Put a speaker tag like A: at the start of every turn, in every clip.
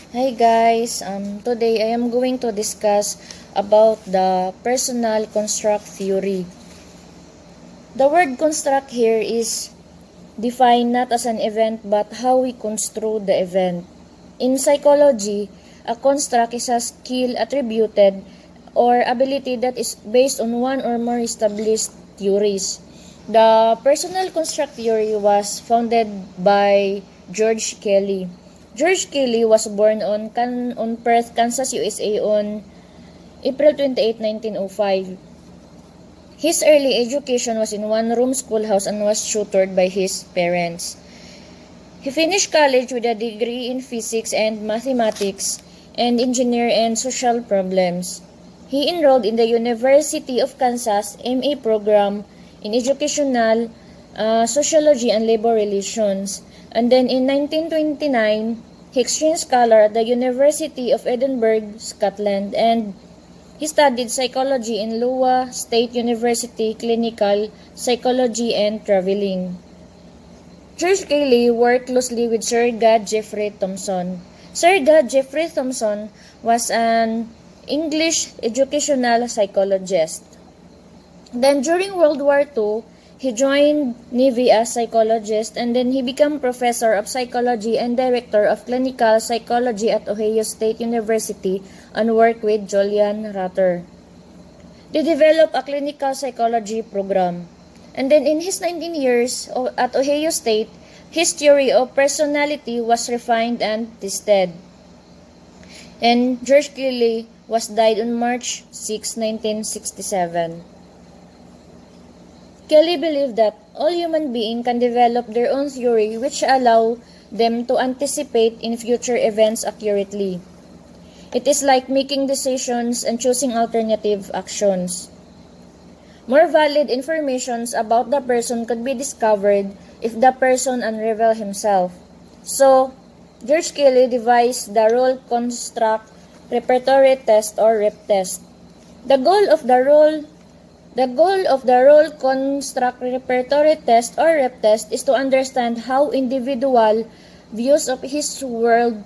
A: Hi guys, today I am going to discuss about the personal construct theory. The word construct here is defined not as an event but how we construe the event. In psychology, a construct is a skill attributed or ability that is based on one or more established theories. The personal construct theory was founded by George Kelly. George Kelly was born on Perth, Kansas, USA on April 28, 1905. His early education was in one-room schoolhouse and was tutored by his parents. He finished college with a degree in physics and mathematics and engineer and social problems. He enrolled in the University of Kansas MA program in educational sociology and labor relations. And then in 1929, he exchanged scholar at the University of Edinburgh, Scotland, and he studied psychology in Iowa State University, clinical psychology and traveling. George Kelly worked closely with Sir Godfrey Thompson. Sir Godfrey Thompson was an English educational psychologist. Then during World War II, he joined Navy as psychologist and then he became professor of psychology and director of clinical psychology at Ohio State University and worked with Julian Rutter. They developed a clinical psychology program. And then in his 19 years at Ohio State, his theory of personality was refined and tested. And George Kelly was died on March 6, 1967. Kelly believed that all human beings can develop their own theory which allow them to anticipate in future events accurately. It is like making decisions and choosing alternative actions. More valid information about the person could be discovered if the person unravel himself. So, George Kelly devised the role construct repertory test or REP test. The goal of the role construct repertory test or REP test is to understand how individual views of his world,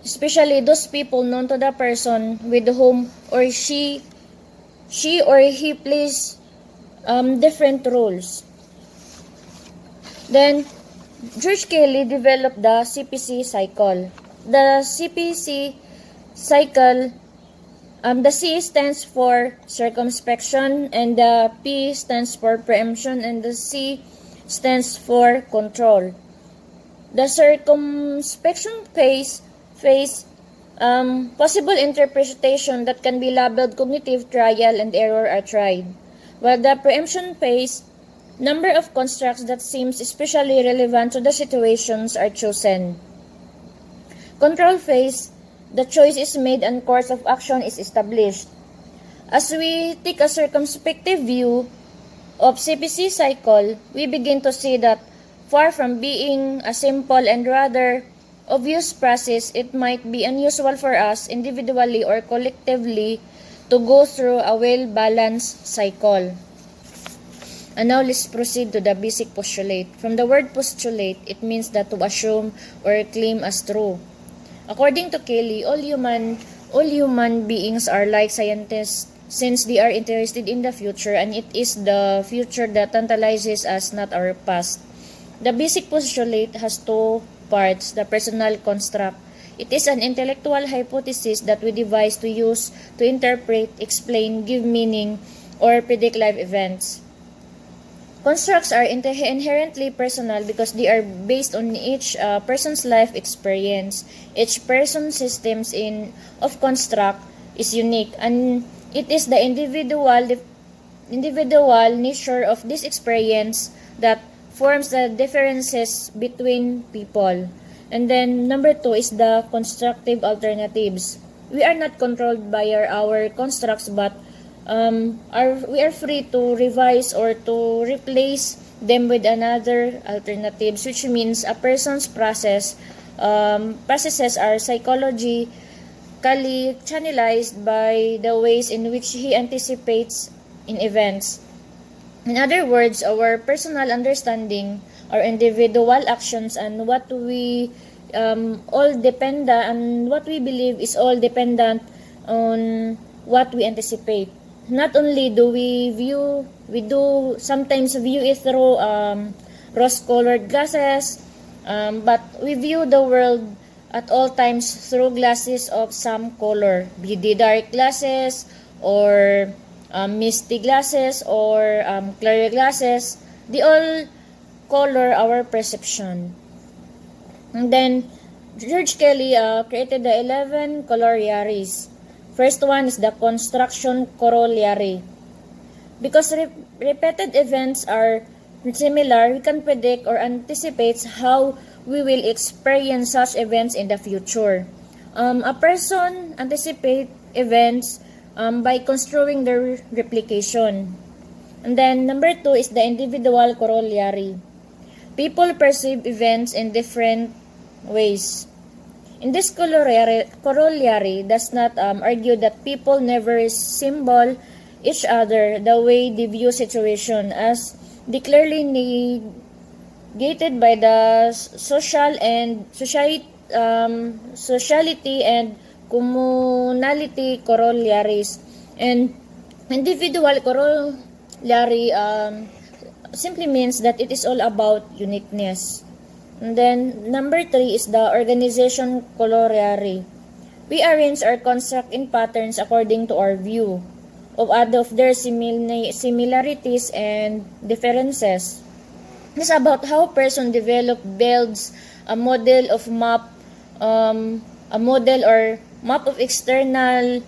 A: especially those people known to the person with whom or she or he plays different roles. Then, George Kelly developed the CPC cycle. The CPC cycle, the C stands for circumspection, and the P stands for preemption, and the C stands for control. The circumspection phase possible interpretation that can be labeled cognitive trial and error are tried. While the preemption phase, number of constructs that seems especially relevant to the situations are chosen. Control phase, the choice is made and course of action is established. As we take a circumspective view of CPC cycle, we begin to see that far from being a simple and rather obvious process, it might be unusual for us individually or collectively to go through a well-balanced cycle. And now let's proceed to the basic postulate. From the word postulate, it means that to assume or claim as true. According to Kelly, all human beings are like scientists since they are interested in the future, and it is the future that tantalizes us, not our past. The basic postulate has two parts, the personal construct. It is an intellectual hypothesis that we devise to use to interpret, explain, give meaning, or predict life events. Constructs are inherently personal because they are based on each person's life experience. Each person's systems of construct is unique, and it is the individual nature of this experience that forms the differences between people. And then number 2 is the constructive alternatives. We are not controlled by our constructs, but we are free to revise or to replace them with another alternatives, which means a person's processes are psychologically channelized by the ways in which he anticipates in events. In other words, our personal understanding, our individual actions, and what we all dependent, and what we believe is all dependent on what we anticipate. Not only do we do sometimes view it through rose-colored glasses, but we view the world at all times through glasses of some color, be the dark glasses or misty glasses or clear glasses. They all color our perception. And then George Kelly created the 11 corollaries. First one is the construction corollary. Because repeated events are similar, we can predict or anticipate how we will experience such events in the future. A person anticipates events by construing their replication. And then number 2 is the individual corollary. People perceive events in different ways. In this corollary does not argue that people never resemble each other the way they view situation, as they clearly negated by the sociality and communality corollaries. And individual corollary simply means that it is all about uniqueness. And then number 3 is the organization corollary. We arrange our construct in patterns according to our view of their similarities and differences. It's about how person builds a model of map, a model or map of external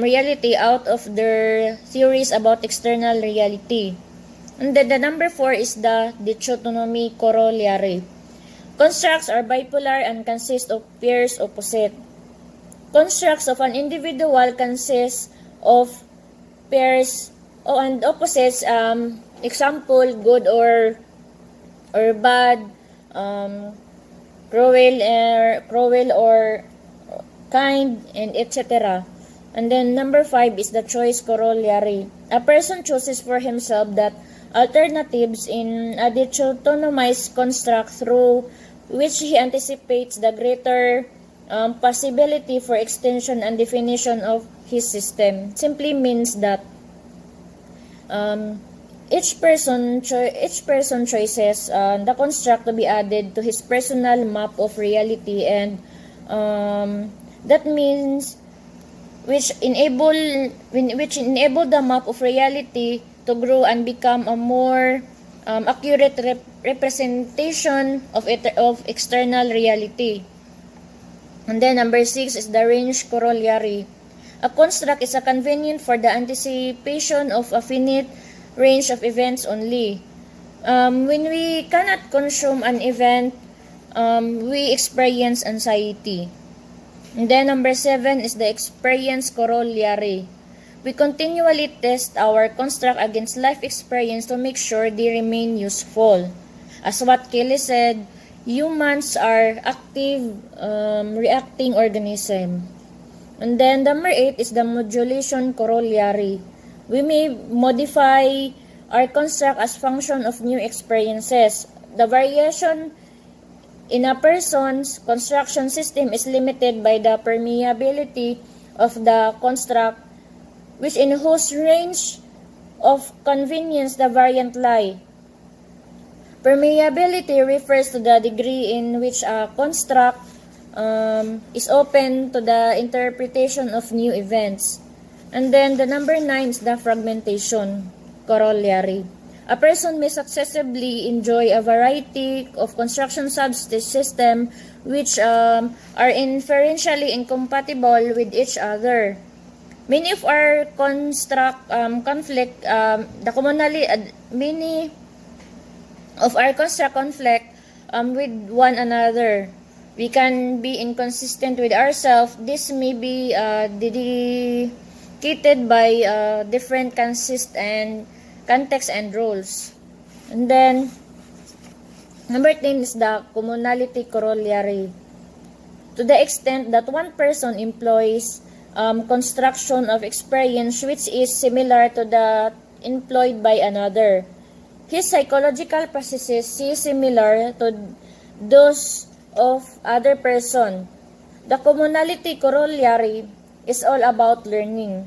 A: reality out of their theories about external reality. And then the number 4 is the dichotomy corollary. Constructs are bipolar and consist of pairs opposite. Constructs of an individual consist of pairs and opposites. Example, good or bad, cruel or kind, and etc. And then number 5 is the choice corollary. A person chooses for himself that alternatives in a dichotomized construct through which he anticipates the greater possibility for extension and definition of his system. Simply means that each person chooses the construct to be added to his personal map of reality, and that means which enable the map of reality to grow and become a more accurate representation of external reality. And then number 6 is the range corollary. A construct is a convenient for the anticipation of a finite range of events only. When we cannot consume an event, we experience anxiety. And then number 7 is the experience corollary. We continually test our construct against life experience to make sure they remain useful. As what Kelly said, humans are active, reacting organism. And then number 8 is the modulation corollary. We may modify our construct as function of new experiences. The variation in a person's construction system is limited by the permeability of the construct, which in whose range of convenience the variant lie. Permeability refers to the degree in which a construct is open to the interpretation of new events. And then the number 9 is the fragmentation corollary. A person may successively enjoy a variety of construction subsystems which are inferentially incompatible with each other. Many of our construct conflict with one another. We can be inconsistent with ourselves. This may be dedicated by different context and roles. And then number 10 is the communality corollary. To the extent that one person employs construction of experience which is similar to that employed by another, his psychological processes is similar to those of other person. The commonality corollary is all about learning.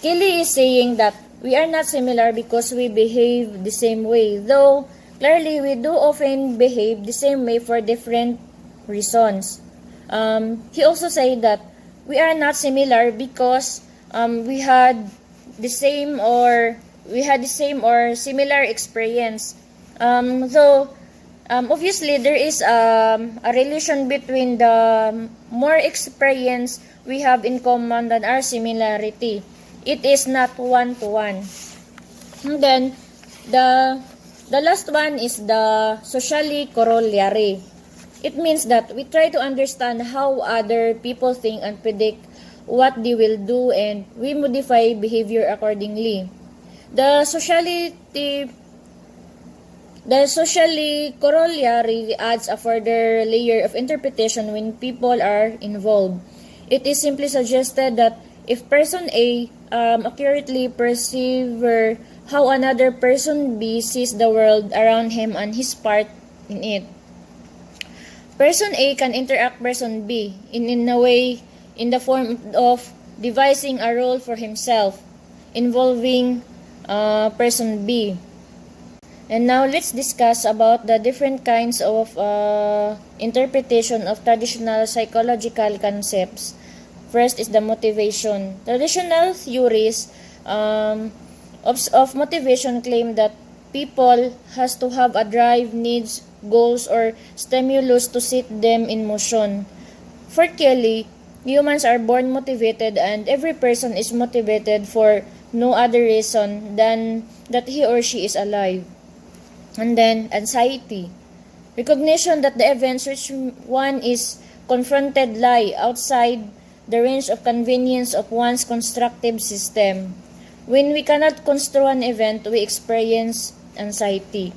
A: Kelly is saying that we are not similar because we behave the same way, though clearly we do often behave the same way for different reasons. He also said that we are not similar because we had the same or similar experience. Though obviously there is a relation between the more experience we have in common than our similarity. It is not one-to-one. And then the last one is the socially corollary. It means that we try to understand how other people think and predict what they will do, and we modify behavior accordingly. The socially corollary adds a further layer of interpretation when people are involved. It is simply suggested that if person A accurately perceives how another person B sees the world around him and his part in it, person A can interact person B in a way in the form of devising a role for himself involving person B. And now let's discuss about the different kinds of interpretation of traditional psychological concepts. First is the motivation. Traditional theories of motivation claim that people has to have a drive, needs, goals, or stimulus to set them in motion. For Kelly, humans are born motivated, and every person is motivated for no other reason than that he or she is alive. And then anxiety. Recognition that the events which one is confronted lie outside the range of convenience of one's constructive system. When we cannot construct an event, we experience anxiety.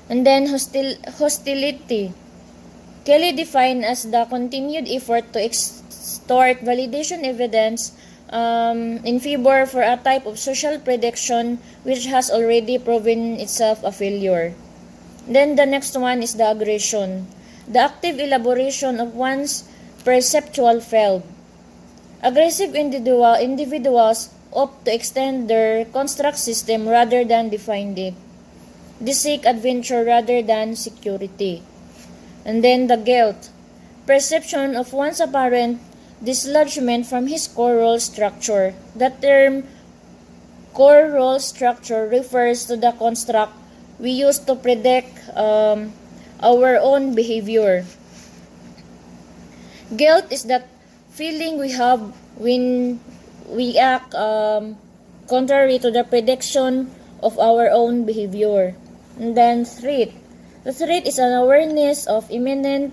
A: And then hostility. Kelly defined as the continued effort to extort validation evidence in favor for a type of social prediction which has already proven itself a failure. Then the next one is the aggression. The active elaboration of one's perceptual field. Aggressive individuals opt to extend their construct system rather than define it. They seek adventure rather than security. And then the guilt. Perception of one's apparent dislodgement from his core role structure. The term core role structure refers to the construct we use to predict our own behavior. Guilt is that feeling we have when we act contrary to the prediction of our own behavior. And then threat. The threat is an awareness of imminent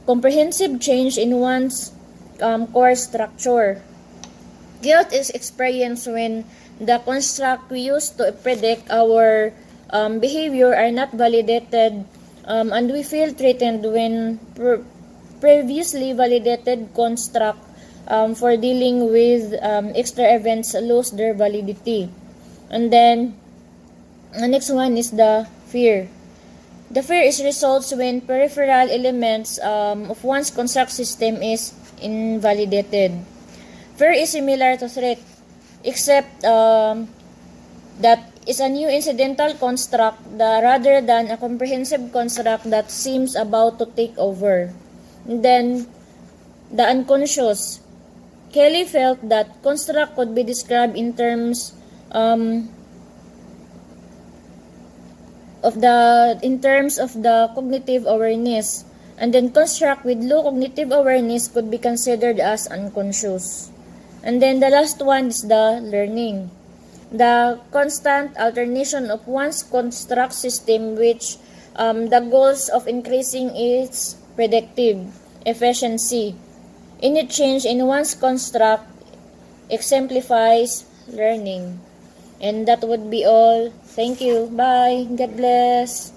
A: comprehensive change in one's core structure. Guilt is experienced when the construct we use to predict our behavior are not validated, and we feel threatened when previously validated construct for dealing with extra events lose their validity. And then the next one is the fear. The fear is results when peripheral elements of one's construct system is invalidated. Fear is similar to threat, except that is a new incidental construct rather than a comprehensive construct that seems about to take over. And then the unconscious. Kelly felt that construct could be described in terms of the cognitive awareness, and then construct with low cognitive awareness could be considered as unconscious. And then the last one is the learning. The constant alternation of one's construct system which the goals of increasing its predictive efficiency. Any change in one's construct exemplifies learning. And that would be all. Thank you. Bye. God bless.